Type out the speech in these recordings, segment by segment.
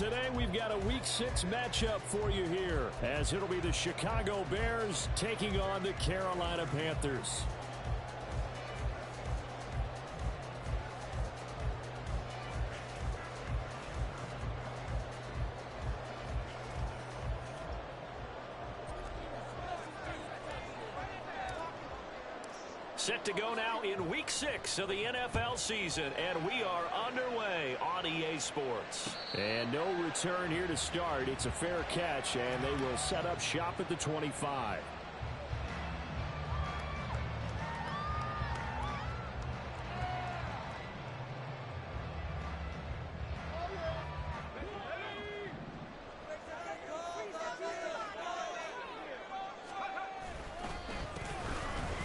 today we've got a Week 6 matchup for you here, as it'll be the Chicago Bears taking on the Carolina Panthers. Set to go now in Week 6 of the NFL season, and we are underway on EA Sports. And no return here to start. It's a fair catch, and they will set up shop at the 25.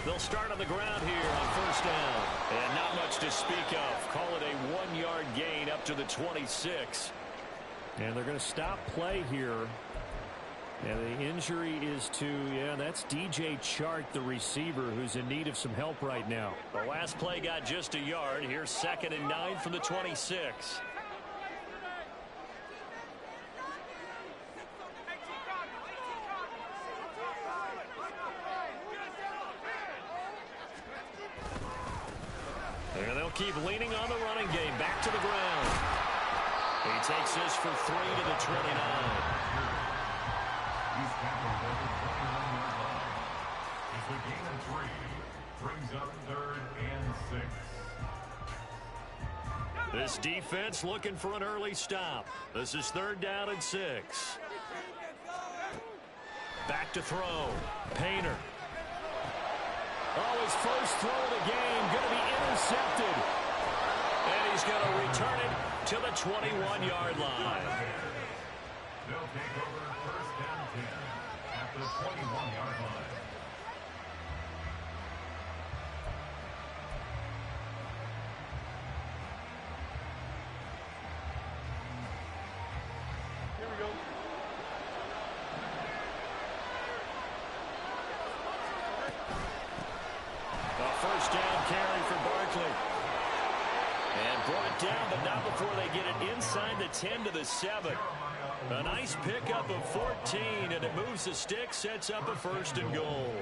They'll start on the ground here on first down. And not much to speak of. Call it a 1-yard gain up to the 26. And they're going to stop play here. And the injury is to, that's DJ Chark, the receiver, who's in need of some help right now. The last play got just a yard. Here's 2nd and 9 from the 26. And they'll keep leaning on the running game. Back to the ground. He takes this for 3 to the 29. It's a gain of 3. Brings up 3rd and 6. This defense looking for an early stop. This is 3rd down and 6. Back to throw. Painter. Oh, his first throw of the game going to be intercepted. And he's going to return it to the 21-yard line. They'll take over 1st and 10 at the 21-yard line. Here we go. First down carry for Barkley. And brought down, but not before they get it inside the 10 to the 7. A nice pickup of 14, and it moves the stick, sets up a 1st and goal.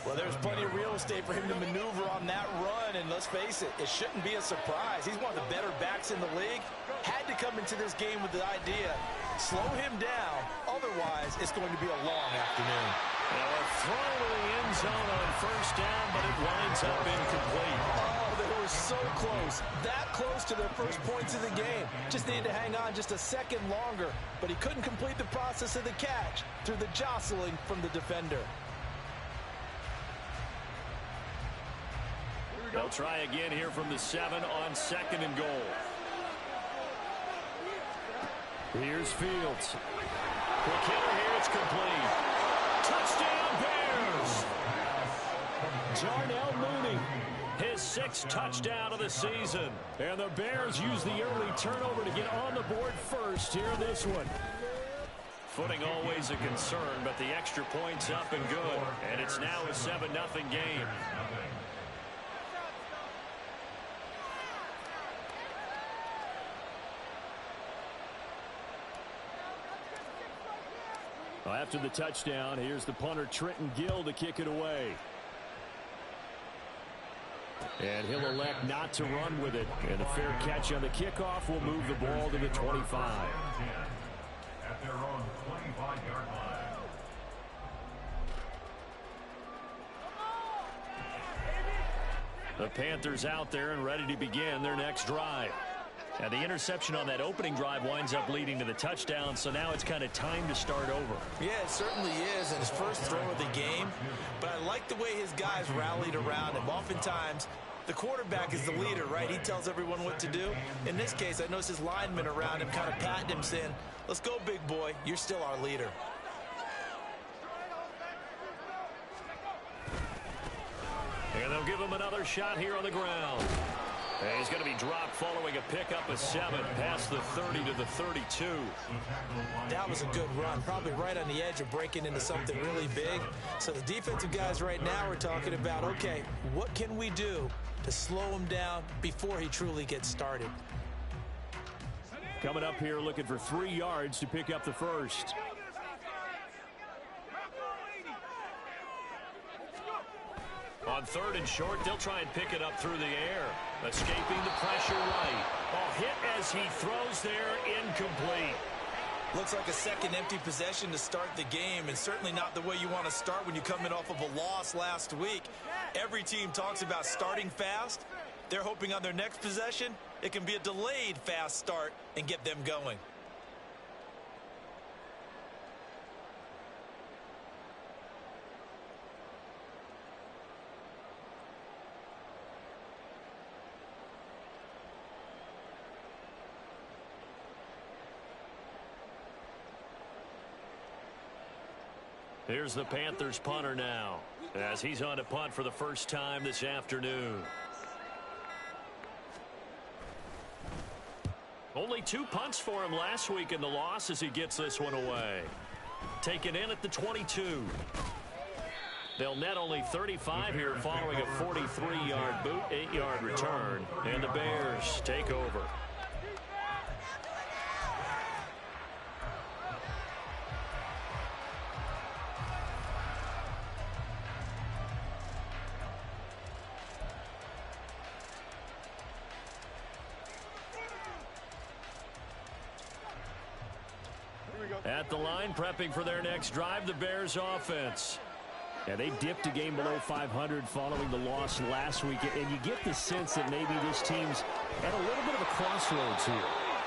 Well, there's plenty of real estate for him to maneuver on that run, and let's face it, it shouldn't be a surprise. He's one of the better backs in the league. Had to come into this game with the idea, slow him down, otherwise it's going to be a long afternoon. Now a throw to the end zone on 1st down, but it winds up incomplete. Oh, they were so close. That close to their first points of the game. Just needed to hang on just a second longer, but he couldn't complete the process of the catch through the jostling from the defender. They'll try again here from the 7 on 2nd and goal. Here's Fields. Quick hitter here, it's complete. Touchdown Bears! Darnell Mooney, his 6th touchdown of the season. And the Bears use the early turnover to get on the board first here in this one. Footing always a concern, but the extra point's up and good. And it's now a 7-0 game. Well, after the touchdown, here's the punter Trenton Gill to kick it away. And he'll elect not to run with it. And a fair catch on the kickoff will move the ball to the 25. At their own 25-yard line. The Panthers out there and ready to begin their next drive. And the interception on that opening drive winds up leading to the touchdown, so now it's kind of time to start over. Yeah, it certainly is, and his first throw of the game. But I like the way his guys rallied around him. Oftentimes, the quarterback is the leader, right? He tells everyone what to do. In this case, I noticed his linemen around him kind of patting him, saying, let's go, big boy. You're still our leader. And they'll give him another shot here on the ground. And he's going to be dropped following a pickup of 7 past the 30 to the 32. That was a good run, probably right on the edge of breaking into something really big. So the defensive guys right now are talking about, okay, what can we do to slow him down before he truly gets started? coming up here looking for 3 yards to pick up the first. On 3rd and short, they'll try and pick it up through the air. Escaping the pressure right. A hit as he throws there, incomplete. Looks like a second empty possession to start the game, and certainly not the way you want to start when you're coming off of a loss last week. Every team talks about starting fast. They're hoping on their next possession, it can be a delayed fast start and get them going. Here's the Panthers punter now, as he's on to punt for the first time this afternoon. Only 2 punts for him last week in the loss as he gets this one away. Taken in at the 22. They'll net only 35 here following a 43-yard boot, 8-yard return, and the Bears take over. At the line, prepping for their next drive, the Bears offense. Yeah, they dipped a game below 500 following the loss last week, and you get the sense that maybe this team's at a little bit of a crossroads here.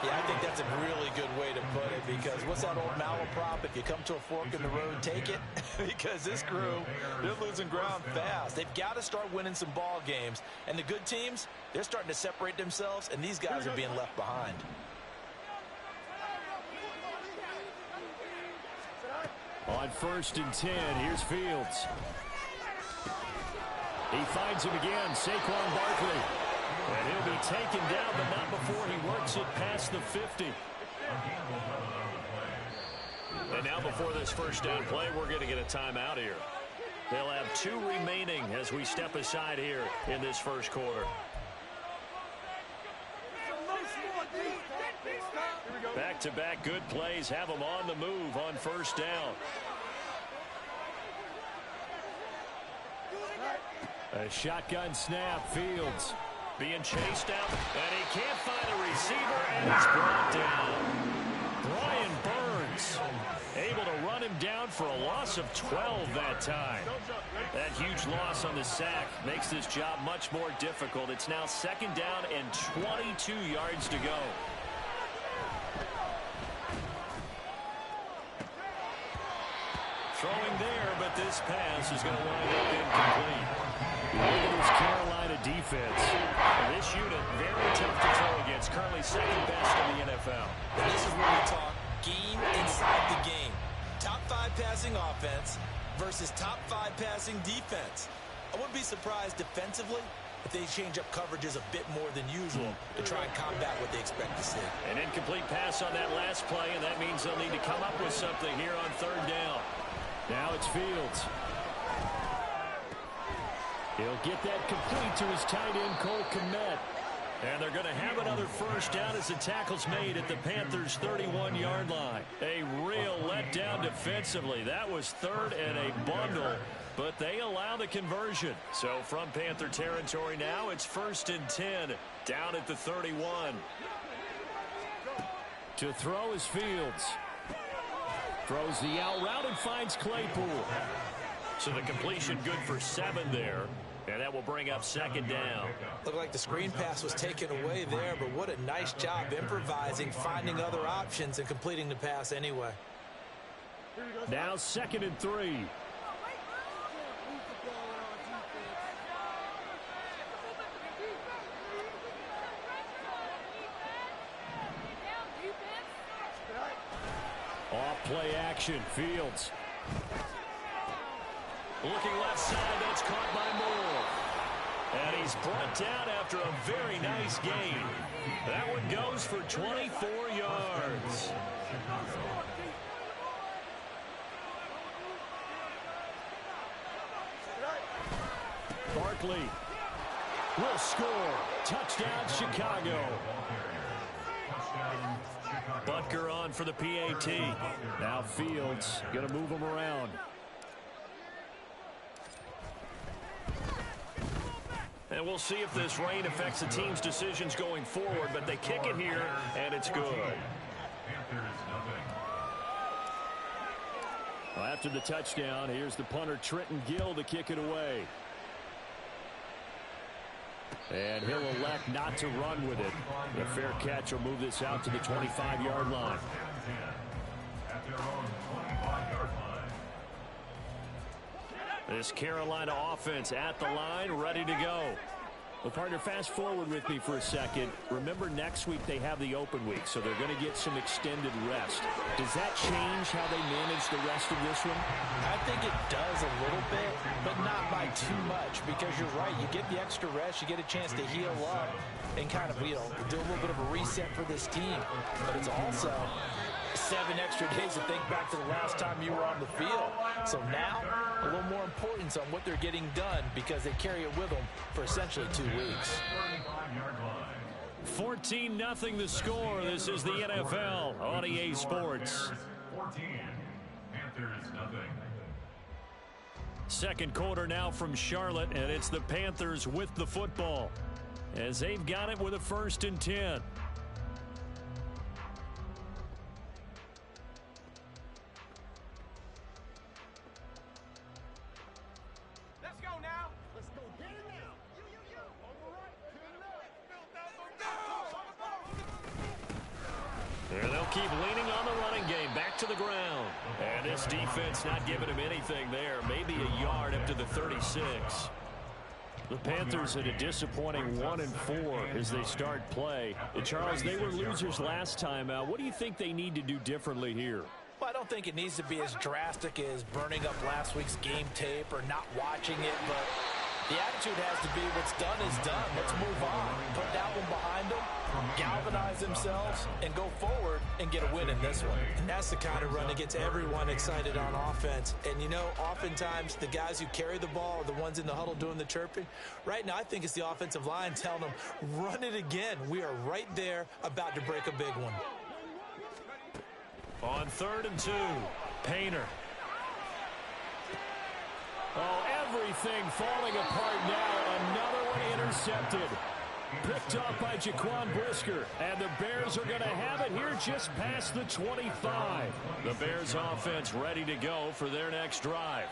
Yeah, I think that's a really good way to put it, because what's that old malaprop? If you come to a fork in the road, take it. Because this crew, they're losing ground fast. They've got to start winning some ball games. And the good teams, they're starting to separate themselves, and these guys are being left behind. On 1st and 10, here's Fields. He finds him again, Saquon Barkley. And he'll be taken down, but not before he works it past the 50. And now before this first down play, we're going to get a timeout here. They'll have 2 remaining as we step aside here in this first quarter. Back-to-back good plays have them on the move on 1st down. A shotgun snap, Fields being chased out, and he can't find a receiver, and he's brought down. Brian Burns able to run him down for a loss of 12 that time. That huge loss on the sack makes this job much more difficult. It's now 2nd down and 22 yards to go. Throwing there, but this pass is going to wind up incomplete. Look at this Carolina defense. This unit, very tough to throw against. Currently 2nd best in the NFL. And this is where we talk game inside the game. Top 5 passing offense versus top 5 passing defense. I wouldn't be surprised defensively if they change up coverages a bit more than usual to try and combat what they expect to see. An incomplete pass on that last play, and that means they'll need to come up with something here on 3rd down. Now it's Fields. He'll get that complete to his tight end, Cole Kmet. And they're going to have another first down as the tackle's made at the Panthers' 31-yard line. A real letdown defensively. That was 3rd and a bundle, but they allow the conversion. So from Panther territory now, it's 1st and 10, down at the 31. To throw is Fields. Throws the out route and finds Claypool. So the completion good for 7 there. And that will bring up 2nd down. Looked like the screen pass was taken away there, but what a nice job improvising, finding other options, and completing the pass anyway. Now 2nd and 3. Off play action, Fields. Looking left side, that's caught by Moore. And he's brought down after a very nice gain. That one goes for 24 yards. Barkley will score. Touchdown, Chicago. Butker on for the PAT. Now Fields going to move him around. And we'll see if this rain affects the team's decisions going forward, but they kick it here, and it's good. Well, after the touchdown, here's the punter, Trenton Gill, to kick it away. And he'll elect not to run with it. The fair catch will move this out to the 25-yard line. This Carolina offense at the line, ready to go. Well, partner, fast forward with me for a second. Remember, next week they have the open week, so they're going to get some extended rest. Does that change how they manage the rest of this one? I think it does a little bit, but not by too much, because you're right. You get the extra rest, you get a chance to heal up and kind of, do a little bit of a reset for this team. But it's also 7 extra days to think back to the last time you were on the field. So now, a little more importance on what they're getting done, because they carry it with them for essentially 2 weeks. 14-0 the score. This is the NFL on EA Sports. 14, Panthers nothing. Second quarter now from Charlotte, and it's the Panthers with the football, as they've got it with a 1st and 10. And they'll keep leaning on the running game, back to the ground. And this defense not giving him anything there, maybe a yard up to the 36. The Panthers had a disappointing 1-4 as they start play. And Charles, they were losers last time out. What do you think they need to do differently here? Well, I don't think it needs to be as drastic as burning up last week's game tape or not watching it, but the attitude has to be what's done is done. Let's move on. Put that one behind them, galvanize themselves, and go forward and get a win in this one. And that's the kind of run that gets everyone excited on offense. And, oftentimes the guys who carry the ball are the ones in the huddle doing the chirping. Right now, I think it's the offensive line telling them, run it again. We are right there about to break a big one. On 3rd and 2, Painter. Oh, everything falling apart now. Another one intercepted. Picked off by Jaquan Brisker. And the Bears are going to have it here just past the 25. The Bears offense ready to go for their next drive.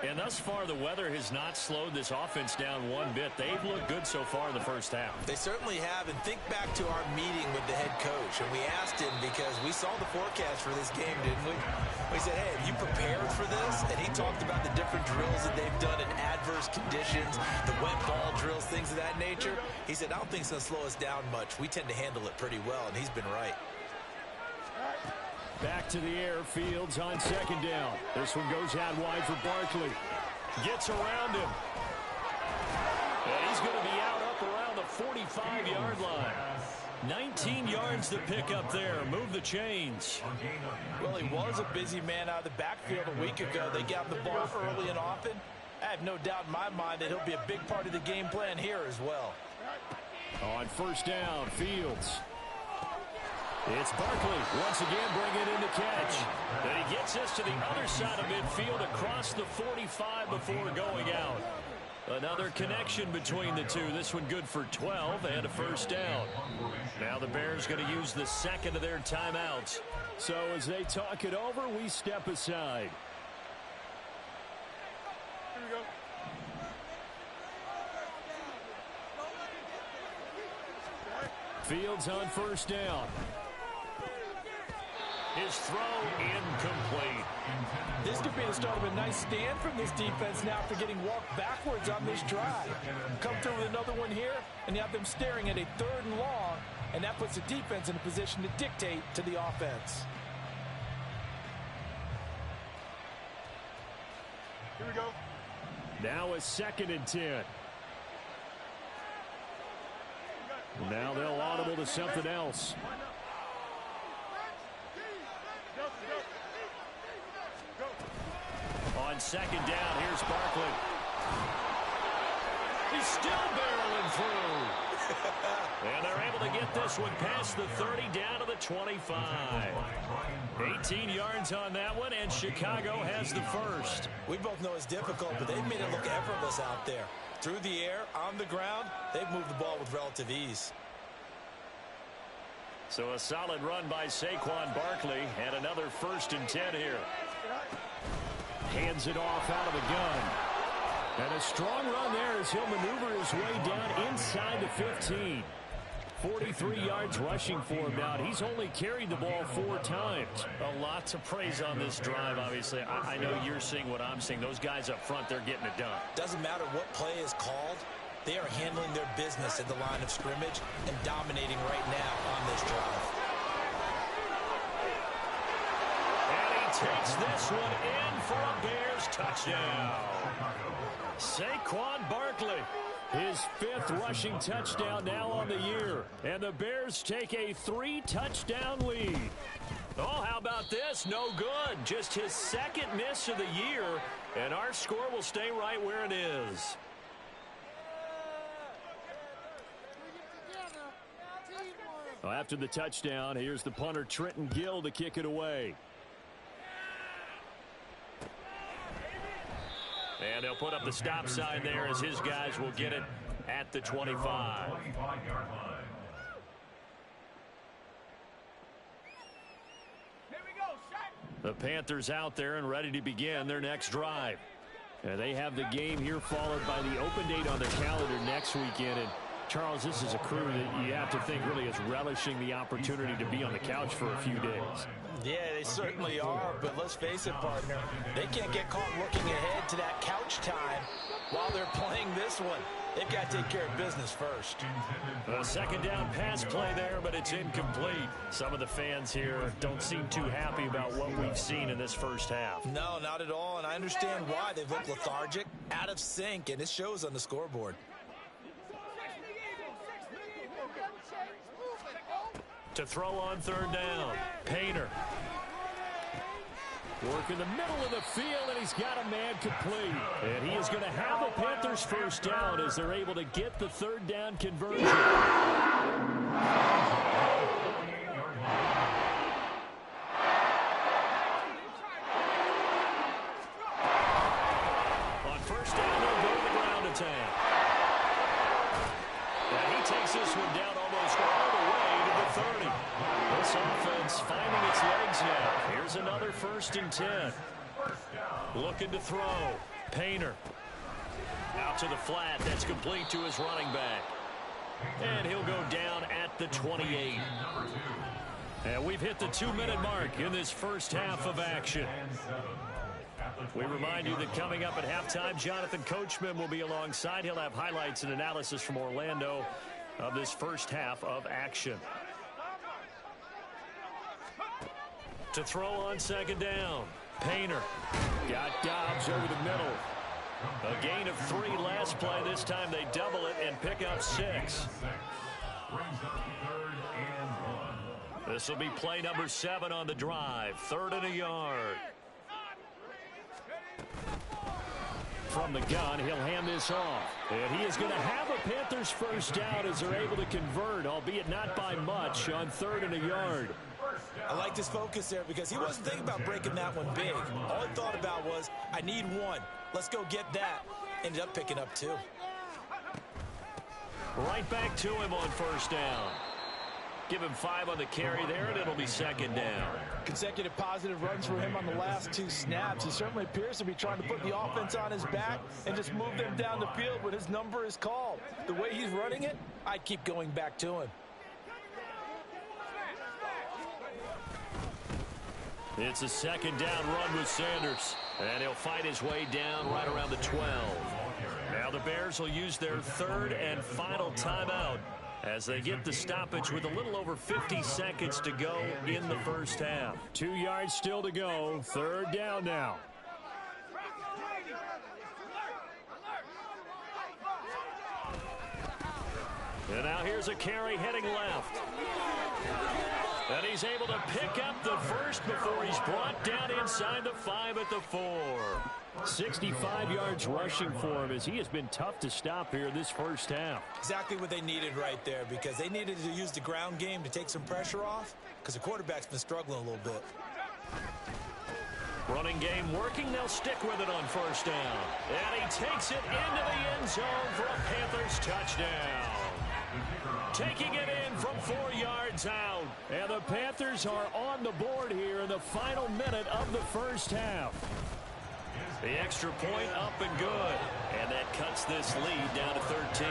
And thus far, the weather has not slowed this offense down one bit. They've looked good so far in the first half. They certainly have. And think back to our meeting with the head coach. And we asked him, because we saw the forecast for this game, didn't we? We said, hey, have you prepared for this? And he talked about the different drills that they've done in adverse conditions, the wet ball drills, things of that nature. He said, I don't think it's going to slow us down much. We tend to handle it pretty well, and he's been right. Back to the air, Fields on 2nd down. This one goes out wide for Barkley. Gets around him. And he's going to be up around the 45-yard line. 19 yards to pick up there. Move the chains. Well, he was a busy man out of the backfield a week ago. They got him the ball early and often. I have no doubt in my mind that he'll be a big part of the game plan here as well. On 1st down, Fields. It's Barkley once again bringing in the catch. And he gets us to the other side of midfield across the 45 before going out. Another connection between the two. This one good for 12 and a 1st down. Now the Bears going to use the 2nd of their timeouts. So as they talk it over, we step aside. Here we go. Fields on 1st down. His throw incomplete. This could be the start of a nice stand from this defense now after getting walked backwards on this drive. Come through with another one here, and you have them staring at a 3rd and long, and that puts the defense in a position to dictate to the offense. Here we go. Now a 2nd and 10. Now they'll audible to something else. On 2nd down, here's Barkley. He's still barreling through. And they're able to get this one past the 30 down to the 25. 18 yards on that one, and Chicago has the first. We both know it's difficult, but they've made it look effortless out there. Through the air, on the ground, they've moved the ball with relative ease. So a solid run by Saquon Barkley, and another 1st and 10 here. Hands it off out of the gun. And a strong run there as he'll maneuver his way down inside the 15. 43 yards rushing for him now. He's only carried the ball 4 times. A lot to praise on this drive, obviously. I know you're seeing what I'm seeing. Those guys up front, they're getting it done. Doesn't matter what play is called. They are handling their business at the line of scrimmage and dominating right now on this drive. And he takes this one in for a Bears touchdown. Saquon Barkley, his 5th rushing touchdown now on the year. And the Bears take a 3-touchdown lead. Oh, how about this? No good. Just his 2nd miss of the year. And our score will stay right where it is. Well, after the touchdown, here's the punter Trenton Gill to kick it away. And they'll put up the stop sign there as his guys will get it at the 25. The Panthers out there and ready to begin their next drive. And they have the game here followed by the open date on their calendar next weekend. And Charles, this is a crew that you have to think really is relishing the opportunity to be on the couch for a few days. Yeah, they certainly are, but let's face it, partner. They can't get caught looking ahead to that couch time while they're playing this one. They've got to take care of business first. A 2nd down pass play there, but it's incomplete. Some of the fans here don't seem too happy about what we've seen in this first half. No, not at all, and I understand why. They've looked lethargic, out of sync, and it shows on the scoreboard. To throw on 3rd down, Painter. Work in the middle of the field, and he's got a man complete. And he is going to have a Panthers 1st down as they're able to get the 3rd down conversion. On 1st down, they'll go to the ground attack. And he takes this one down almost all the way to the 30. This offense finding its legs now. Here's another 1st and 10. Looking to throw. Painter. Out to the flat. That's complete to his running back. And he'll go down at the 28. And we've hit the 2-minute mark in this first half of action. We remind you that coming up at halftime, Jonathan Coachman will be alongside. He'll have highlights and analysis from Orlando of this first half of action. To throw on 2nd down. Painter. Got Dobbs over the middle. A gain of 3 last play. This time they double it and pick up 6. This will be play number 7 on the drive. 3rd and a yard. From the gun, he'll hand this off. And he is going to have a Panthers 1st down as they're able to convert, albeit not by much, on 3rd and a yard. I like his focus there because he wasn't thinking about breaking that one big. All he thought about was, I need 1. Let's go get that. Ended up picking up 2. Right back to him on 1st down. Give him 5 on the carry there, and it'll be 2nd down. Consecutive positive runs for him on the last 2 snaps. He certainly appears to be trying to put the offense on his back and just move them down the field when his number is called. The way he's running it, I'd keep going back to him. It's a 2nd down run with Sanders. And he'll fight his way down right around the 12. Now the Bears will use their 3rd and final timeout as they get the stoppage with a little over 50 seconds to go in the first half. 2 yards still to go. 3rd down now. And now here's a carry heading left. And he's able to pick up the first before he's brought down inside the 5 at the 4. 65 yards rushing for him as he has been tough to stop here this first half. Exactly what they needed right there, because they needed to use the ground game to take some pressure off, because the quarterback's been struggling a little bit. Running game working. They'll stick with it on first down. And he takes it into the end zone for a Panthers touchdown. Taking it in from 4 yards out. And the Panthers are on the board here in the final minute of the first half. The extra point up and good. And that cuts this lead down to 13.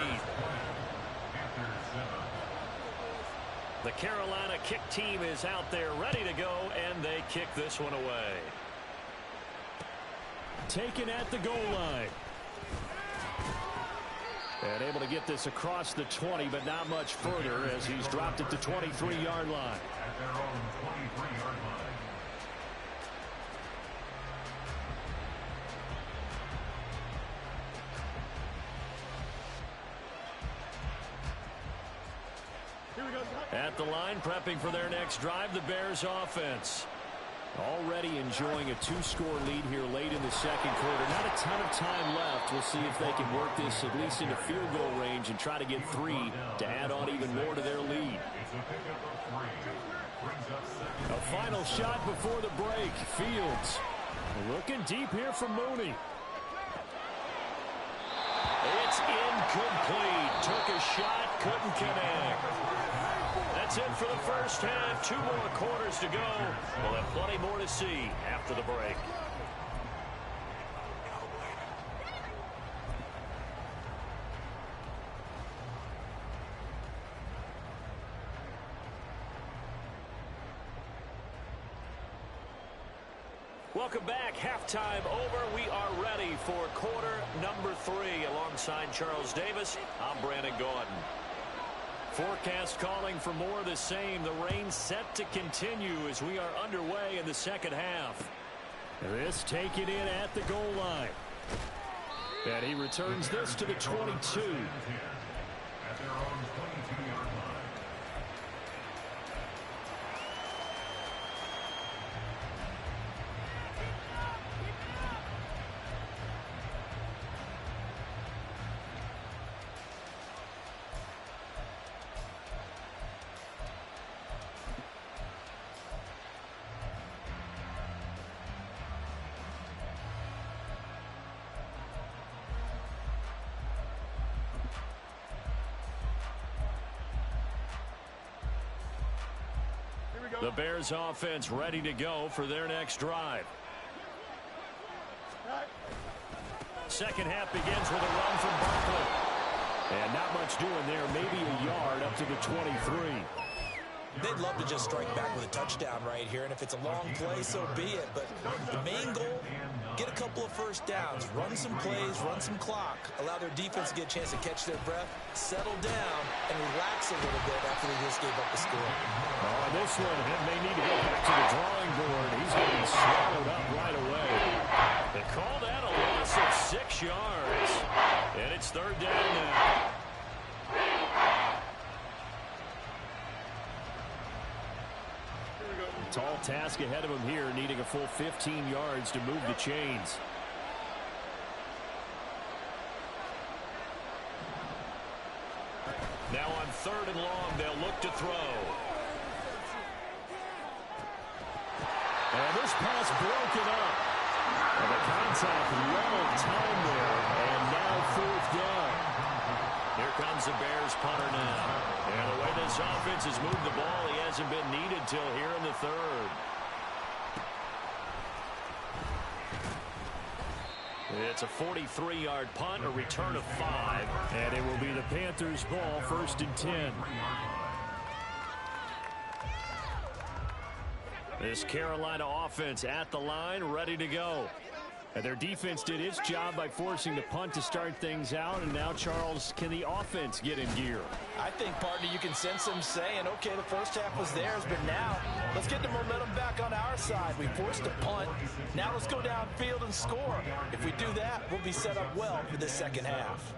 The Carolina kick team is out there ready to go, and they kick this one away. Taken at the goal line. And able to get this across the 20, but not much further as he's dropped it to 23-yard line. At their own 23-yard line. At the line, prepping for their next drive, the Bears offense. Already enjoying a 2-score lead here late in the second quarter. Not a ton of time left. We'll see if they can work this at least into field goal range and try to get 3 to add on even more to their lead. A final shot before the break. Fields looking deep here for Mooney. It's incomplete. Took a shot, couldn't connect. That's it for the first half. 2 more quarters to go. We'll have plenty more to see after the break. Welcome back. Halftime over. We are ready for quarter number 3. Alongside Charles Davis, I'm Brandon Gordon. Forecast calling for more of the same. The rain set to continue as we are underway in the second half. This taken in at the goal line. And he returns this to the 22. At their own 22-yard line. The Bears offense ready to go for their next drive. Second half begins with a run from Barkley. And not much doing there. Maybe a yard up to the 23. They'd love to just strike back with a touchdown right here, and if it's a long play, so be it. But the main goal, get a couple of first downs, run some plays, run some clock, allow their defense to get a chance to catch their breath, settle down, and relax a little bit after they just gave up the score. On this one, he may need to go back to the drawing board. He's getting swallowed up right away. They call that a loss of 6 yards. And it's third down now. Tall task ahead of him here, needing a full 15 yards to move the chains. Now on third and long, they'll look to throw. And this pass broken up. And the contact well timed there, and now fourth down. Here comes the Bears punter now. And the way this offense has moved the ball, he hasn't been needed till here in the third. It's a 43-yard punt, a return of 5. And it will be the Panthers' ball, first and 10. This Carolina offense at the line, ready to go. And their defense did its job by forcing the punt to start things out. And now, Charles, can the offense get in gear? I think, partner, you can sense them saying, okay, the first half was theirs, but now let's get the momentum back on our side. We forced a punt. Now let's go downfield and score. If we do that, we'll be set up well for the second half.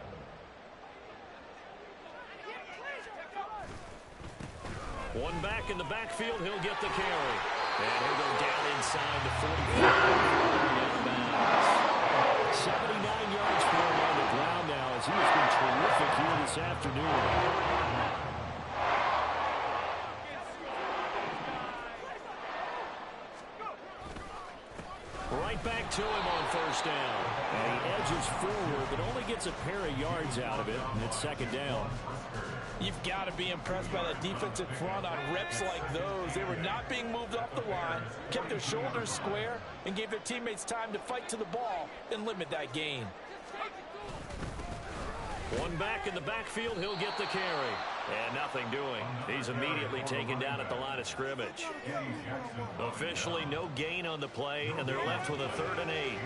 One back in the backfield. He'll get the carry. And he'll go down inside the 45. 79 yards for him on the ground now as he has been terrific here this afternoon. Right back to him on first down. And he edges forward, but only gets a pair of yards out of it, and it's second down. You've got to be impressed by that defensive front on reps like those. They were not being moved off the line, kept their shoulders square, and gave their teammates time to fight to the ball and limit that gain. One back in the backfield, he'll get the carry. And nothing doing. He's immediately taken down at the line of scrimmage. Officially no gain on the play, and they're left with a 3rd and 8.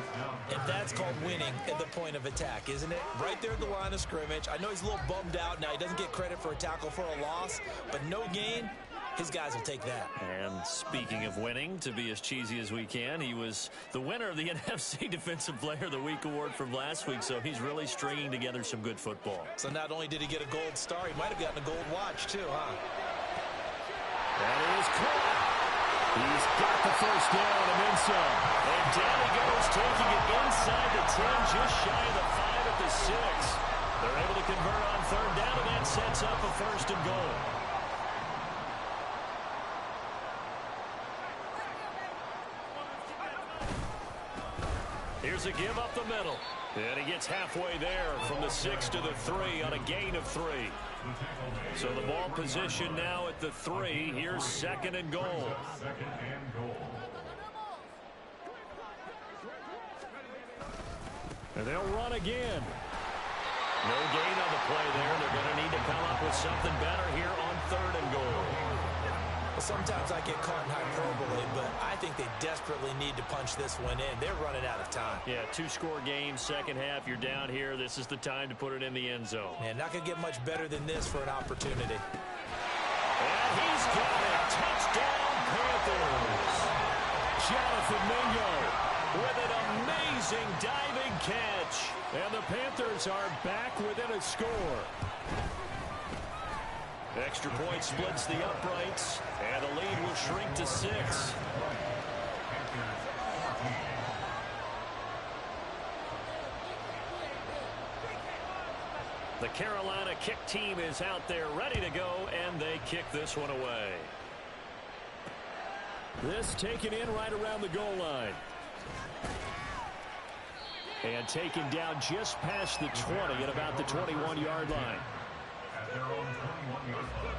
And that's called winning at the point of attack, isn't it? Right there at the line of scrimmage. I know he's a little bummed out now. He doesn't get credit for a tackle for a loss, but no gain. His guys will take that. And speaking of winning, to be as cheesy as we can, he was the winner of the NFC Defensive Player of the Week award from last week, so he's really stringing together some good football. So not only did he get a gold star, he might have gotten a gold watch too, huh? That is caught. He's got the first down and then some. And down he goes, taking it inside the 10, just shy of the 5 at the 6. They're able to convert on 3rd down, and that sets up a 1st and goal. Here's a give up the middle. And he gets halfway there from the 6 to the 3 on a gain of 3. So the ball position now at the 3. Here's 2nd and goal. And they'll run again. No gain on the play there. They're going to need to come up with something better here on 3rd and goal. Sometimes I get caught in hyperbole, but I think they desperately need to punch this one in. They're running out of time. Yeah, 2-score game, second half. You're down here. This is the time to put it in the end zone. Man, not going to get much better than this for an opportunity. And he's got it. Touchdown, Panthers. Jonathan Mingo with an amazing diving catch. And the Panthers are back within a score. Extra point splits the uprights, and the lead will shrink to 6. The Carolina kick team is out there ready to go, and they kick this one away. This taken in right around the goal line. And taken down just past the 20 at about the 21-yard line. At their own 21-yard line.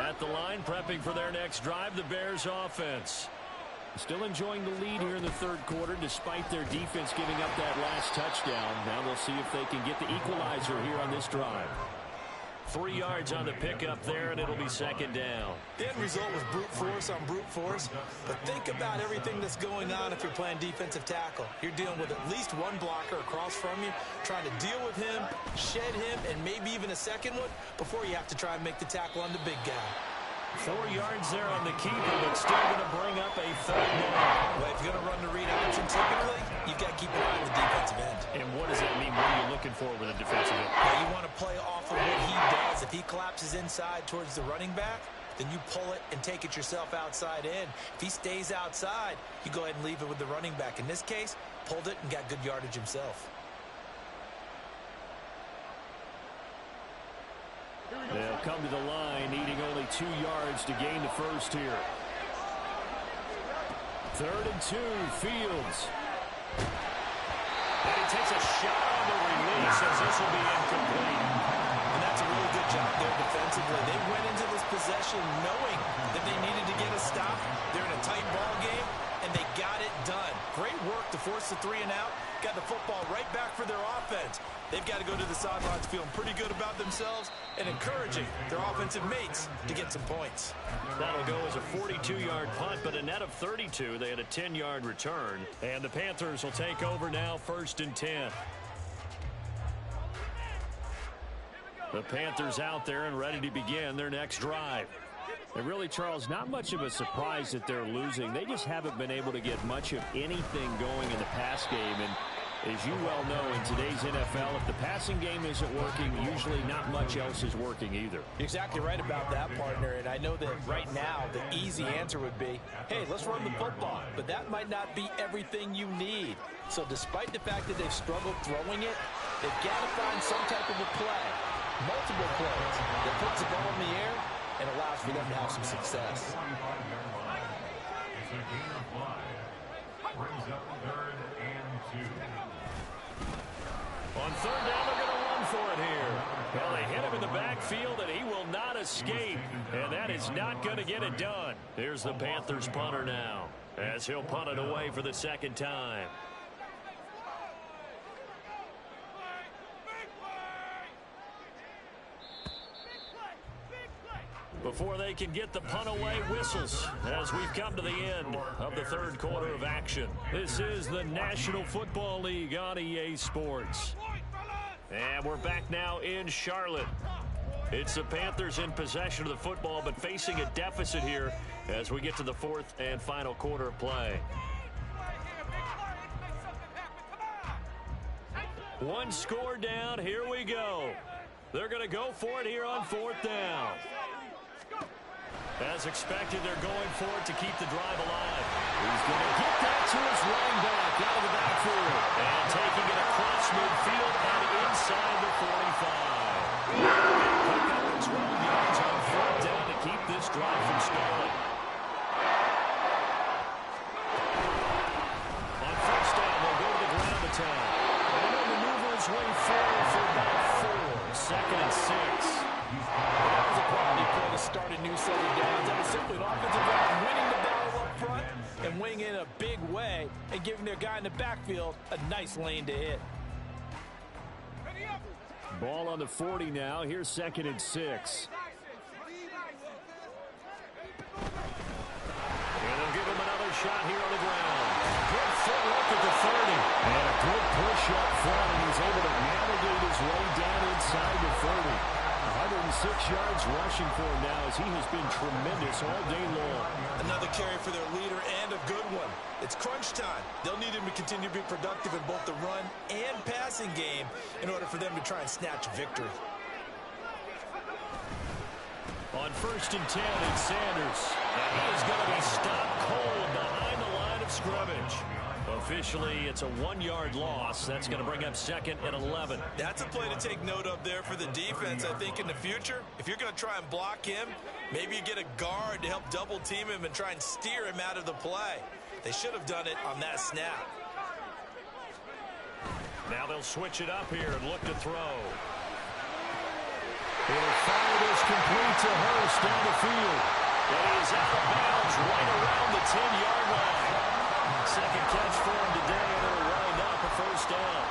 At the line, prepping for their next drive, the Bears offense. Still enjoying the lead here in the 3rd quarter, despite their defense giving up that last touchdown. Now they'll see if they can get the equalizer here on this drive. 3 yards on the pickup there, and it'll be 2nd down. The end result was brute force on brute force, but think about everything that's going on if you're playing defensive tackle. You're dealing with at least one blocker across from you, trying to deal with him, shed him, and maybe even a second one before you have to try and make the tackle on the big guy. 4 yards there on the keeper, but still going to bring up a 3rd down. Well, if you're going to run the read option typically, you've got to keep an eye on the defensive end. And what does that mean? What are you looking for with a defensive end? Now, you want to play off of what he does. If he collapses inside towards the running back, then you pull it and take it yourself outside in. If he stays outside, you go ahead and leave it with the running back. In this case, pulled it and got good yardage himself. They'll come to the line, needing only 2 yards to gain the first here. 3rd and 2, Fields. And he takes a shot on the release as this will be incomplete. And that's a really good job there defensively. They went into this possession knowing that they needed to get a stop. They're in a tight ball game, and they got it done. Great work to force the 3 and out. Got the football right back for their offense. They've got to go to the sidelines feeling pretty good about themselves and encouraging their offensive mates to get some points. That'll go as a 42-yard punt, but a net of 32. They had a 10-yard return. And the Panthers will take over now, 1st and 10. The Panthers out there and ready to begin their next drive. And really, Charles, not much of a surprise that they're losing. They just haven't been able to get much of anything going in the pass game. And As you well know, in today's NFL, if the passing game isn't working, usually not much else is working either. You're exactly right about that, partner. And I know that right now the easy answer would be, hey, let's run the football. But that might not be everything you need. So despite the fact that they've struggled throwing it, they've got to find some type of a play, multiple plays, that puts the ball in the air and allows for them to have some success. It's a gain of 5. Brings up 3rd and 2. On 3rd down, they're going to run for it here. Well, they hit him in the backfield, and he will not escape. And that is not going to get it done. Here's the Panthers punter now, as he'll punt it away for the 2nd time. Before they can get the punt away, whistles as we've come to the end of the 3rd quarter of action. This is the National Football League on EA Sports. And we're back now in Charlotte. It's the Panthers in possession of the football, but facing a deficit here as we get to the 4th and final quarter of play. One score down. Here we go. They're going to go for it here on 4th down. As expected, they're going for it to keep the drive alive. He's going to get that to his running back out of the backfield. And taking it across midfield and inside the 45. Pick up 12 yards on 4th down to keep this drive from stalling. On 1st down, they'll go to the ground attack. And he'll maneuver his way forward for about 4. 2nd and 6. That was a quality play to start a new set of downs. That was simply an offensive drive, winning the battle up front and winning in a big way and giving their guy in the backfield a nice lane to hit. Ball on the 40 now. Here's 2nd and 6. And they'll give him another shot here on the ground. Good footwork at the 30. And a good push up front, and he's able to navigate his way down inside the 30. 106 yards rushing for him now as he has been tremendous all day long. Another carry for their leader and a good one. It's crunch time. They'll need him to continue to be productive in both the run and passing game in order for them to try and snatch victory. On 1st and 10, it's Sanders. And he is going to be stopped cold behind the line of scrimmage. Officially, it's a 1-yard loss. That's going to bring up 2nd and 11. That's a play to take note of there for the defense, I think, in the future. If you're going to try and block him, maybe you get a guard to help double team him and try and steer him out of the play. They should have done it on that snap. Now they'll switch it up here and look to throw. He'll fire this complete to Hurst down the field. And he's out of bounds right around the 10-yard line. 2nd catch for him today, and it'll wind up a 1st down.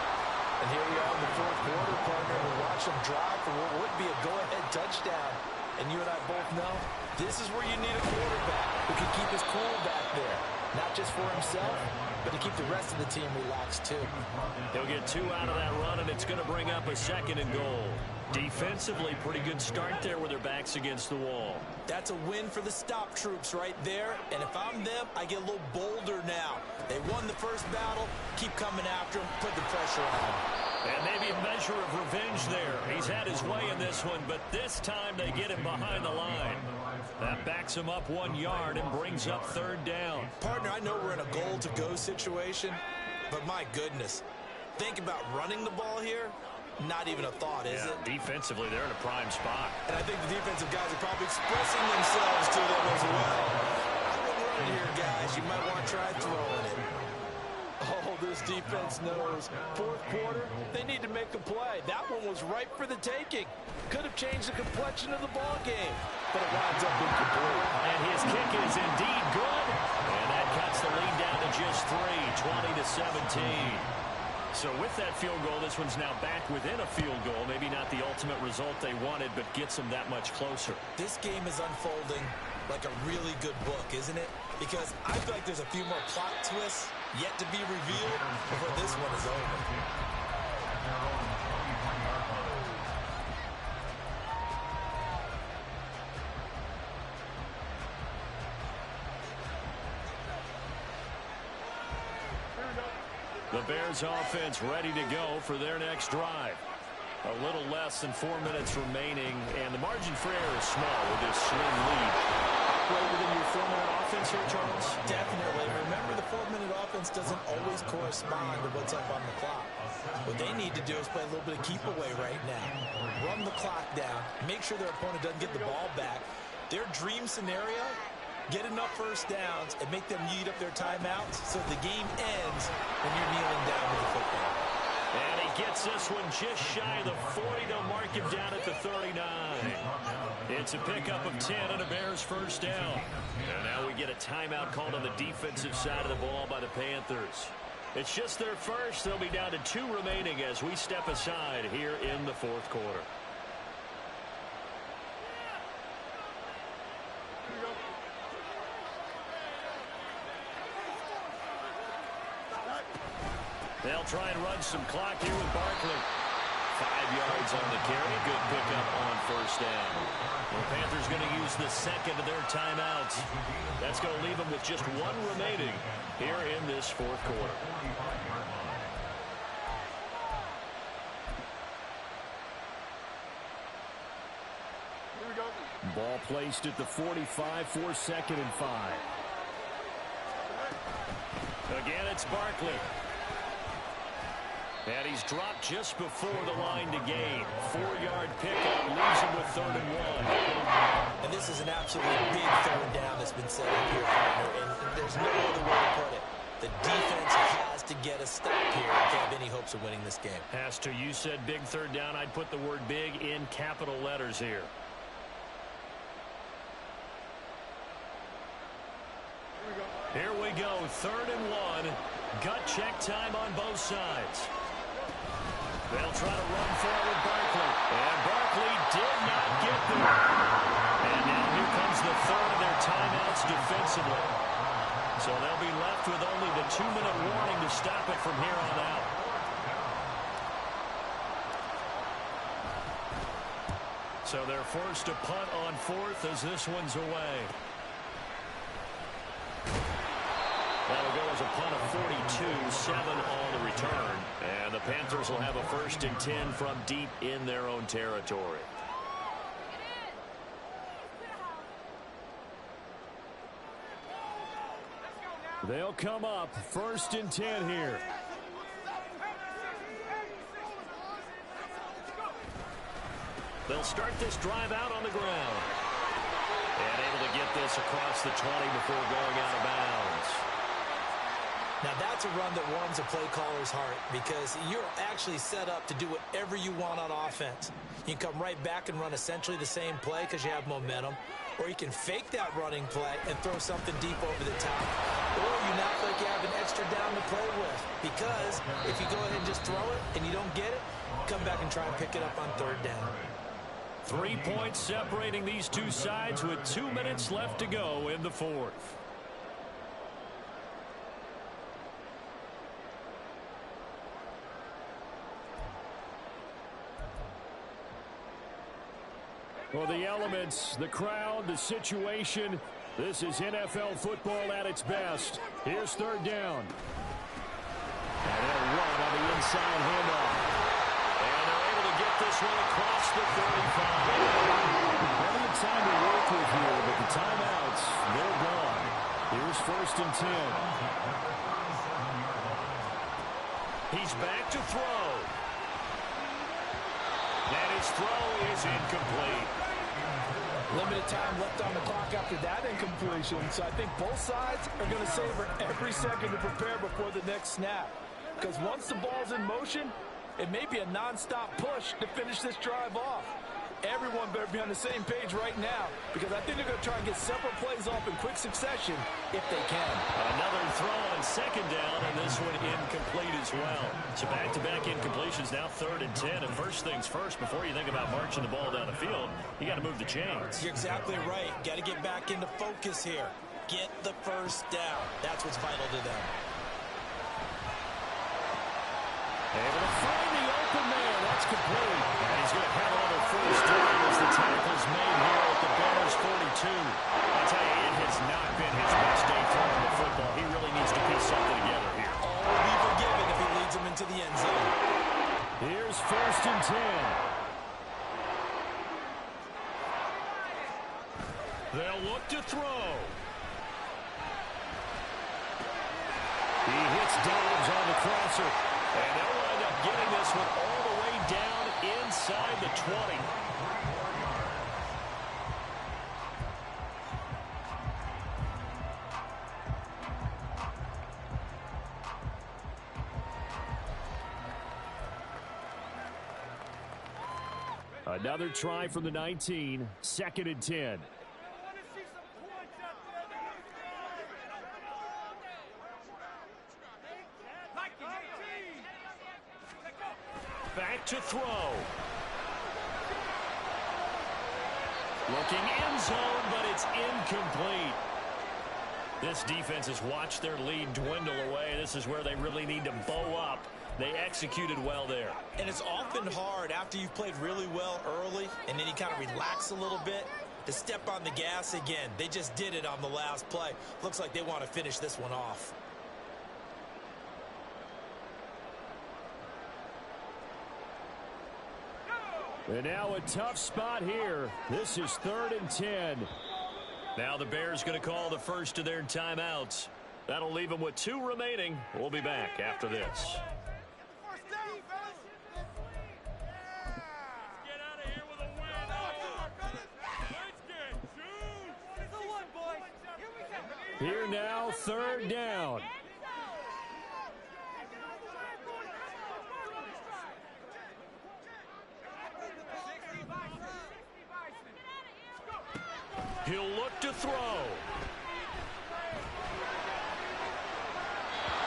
And here we are in the 4th quarter, partner. We watch them drive for what would be a go-ahead touchdown. And you and I both know this is where you need a quarterback who can keep his cool back there. Not just for himself, but to keep the rest of the team relaxed too. He'll get 2 out of that run, and it's going to bring up a 2nd and goal. Defensively, pretty good start there with their backs against the wall. That's a win for the stop troops right there. And if I'm them, I get a little bolder now. They won the first battle. Keep coming after them. Put the pressure on. And maybe a measure of revenge there. He's had his way in this one, but this time they get him behind the line. That backs him up 1 yard and brings up 3rd down. Partner, I know we're in a goal-to-go situation, but my goodness. Think about running the ball here. Not even a thought, is it? Defensively, they're in a prime spot. And I think the defensive guys are probably expressing themselves to them as well. I wouldn't run it here, guys. You might want to try throwing it. Oh, this defense knows. 4th quarter, they need to make a play. That one was ripe for the taking. Could have changed the complexion of the ball game, but it winds up incomplete. And his kick is indeed good. And that cuts the lead down to just 3, 20-17. So with that field goal, this one's now back within a field goal. Maybe not the ultimate result they wanted, but gets them that much closer. This game is unfolding like a really good book, isn't it? Because I feel like there's a few more plot twists yet to be revealed before this one is over. The Bears offense ready to go for their next drive. A little less than 4 minutes remaining, and the margin for error is small with this slim lead. Operate within your 4-minute offense here, Charles? Definitely. Remember, the 4-minute offense doesn't always correspond to what's up on the clock. What they need to do is play a little bit of keep away right now. Run the clock down. Make sure their opponent doesn't get the ball back. Their dream scenario, get enough first downs and make them eat up their timeouts so the game ends when you're kneeling down with the football. And he gets this one just shy of the 40 to mark him down at the 39. It's a pickup of 10 and a Bears first down. And now we get a timeout called on the defensive side of the ball by the Panthers. It's just their first. They'll be down to 2 remaining as we step aside here in the fourth quarter. They'll try and run some clock here with Barkley. 5 yards on the carry. Good pickup on first down. The Panthers going to use the second of their timeouts. That's going to leave them with just 1 remaining here in this fourth quarter. Here we go. Ball placed at the 45 for 2nd and 5. Again, it's Barkley. And he's dropped just before the line to gain. 4-yard pickup leaves him with 3rd and 1. And this is an absolutely big third down that's been set up here, partner, and there's no other way to put it. The defense has to get a stop here if they have any hopes of winning this game. Has to. You said big third down. I'd put the word big in capital letters here. Here we go. 3rd and 1. Gut check time on both sides. They'll try to run forward Barkley. And Barkley did not get there. And now here comes the 3rd of their timeouts defensively. So they'll be left with only the 2-minute warning to stop it from here on out. So they're forced to punt on 4th as this one's away. That'll go as a punt of 42, 7 on the return. And the Panthers will have a 1st and 10 from deep in their own territory. They'll come up 1st and 10 here. They'll start this drive out on the ground. And able to get this across the 20 before going out of bounds. Now, that's a run that warms a play caller's heart because you're actually set up to do whatever you want on offense. You can come right back and run essentially the same play because you have momentum, or you can fake that running play and throw something deep over the top, or you now feel like you have an extra down to play with because if you go ahead and just throw it and you don't get it, come back and try and pick it up on 3rd down. 3 points separating these two sides with 2 minutes left to go in the fourth. Well, the elements, the crowd, the situation, this is NFL football at its best. Here's 3rd down. And they'll run on the inside handoff. And they're able to get this one across the 35. Plenty of time to work with here, but the timeouts, they're gone. Here's 1st and 10. He's back to throw. And his throw is incomplete. Limited time left on the clock after that incompletion, so I think both sides are going to savor every second to prepare before the next snap. Because once the ball's in motion, it may be a non-stop push to finish this drive off. Everyone better be on the same page right now because I think they're going to try and get several plays off in quick succession if they can. Another throw on 2nd down, and this one incomplete as well. So back-to-back incompletions, now 3rd and 10. And first things first, before you think about marching the ball down the field, you got to move the chains. You're exactly right. Got to get back into focus here. Get the first down. That's what's vital to them. Able to find the open man. That's complete. And he's going to have another first down as the tackle's made here at the Bears 42. I'll tell you, it has not been his best day throwing the football. He really needs to piece something together here. Oh, be forgiven if he They'll look to throw. He hits Dobbs on the crosser. And they'll wind up getting this one all the way down inside the 20. Another try from the 19. 2nd and 10. Back to throw. Looking end zone, but it's incomplete. This defense has watched their lead dwindle away. This is where they really need to bow up. They executed well there. And it's often hard after you've played really well early and then you kind of relax a little bit to step on the gas again. They just did it on the last play. Looks like they want to finish this one off. And now a tough spot here. This is 3rd and 10. Now the Bears going to call the first of their timeouts. That'll leave them with 2 remaining. We'll be back after this. Here now, 3rd down. He'll look to throw.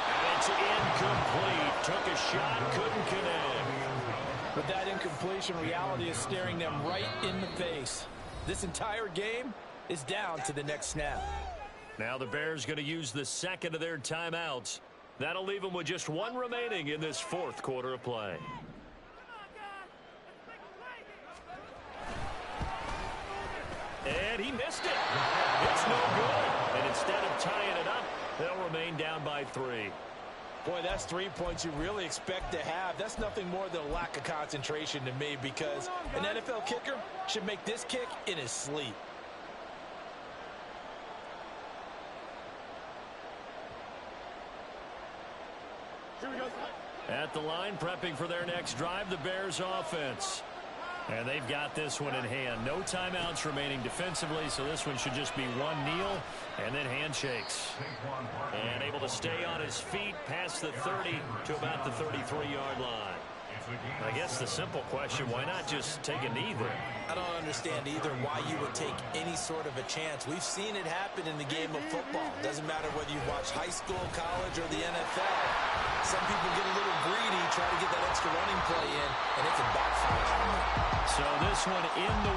And it's incomplete. Took a shot, couldn't connect. But that incompletion reality is staring them right in the face. This entire game is down to the next snap. Now the Bears going to use the 2nd of their timeouts. That'll leave them with just 1 remaining in this 4th quarter of play. And he missed it. It's no good. And instead of tying it up, they'll remain down by 3. Boy, that's 3 points you really expect to have. That's nothing more than a lack of concentration to me, because an NFL kicker should make this kick in his sleep. At the line, prepping for their next drive, the Bears offense. And they've got this one in hand. No timeouts remaining defensively, so this one should just be 1 kneel and then handshakes. And able to stay on his feet past the 30 to about the 33-yard line. I guess the simple question, why not just take a knee there? I don't understand either why you would take any sort of a chance. We've seen it happen in the game of football. Doesn't matter whether you watch high school, college, or the NFL. Some people get a little greedy, try to get that extra running play in, and it can backfire on them. So this one in the win.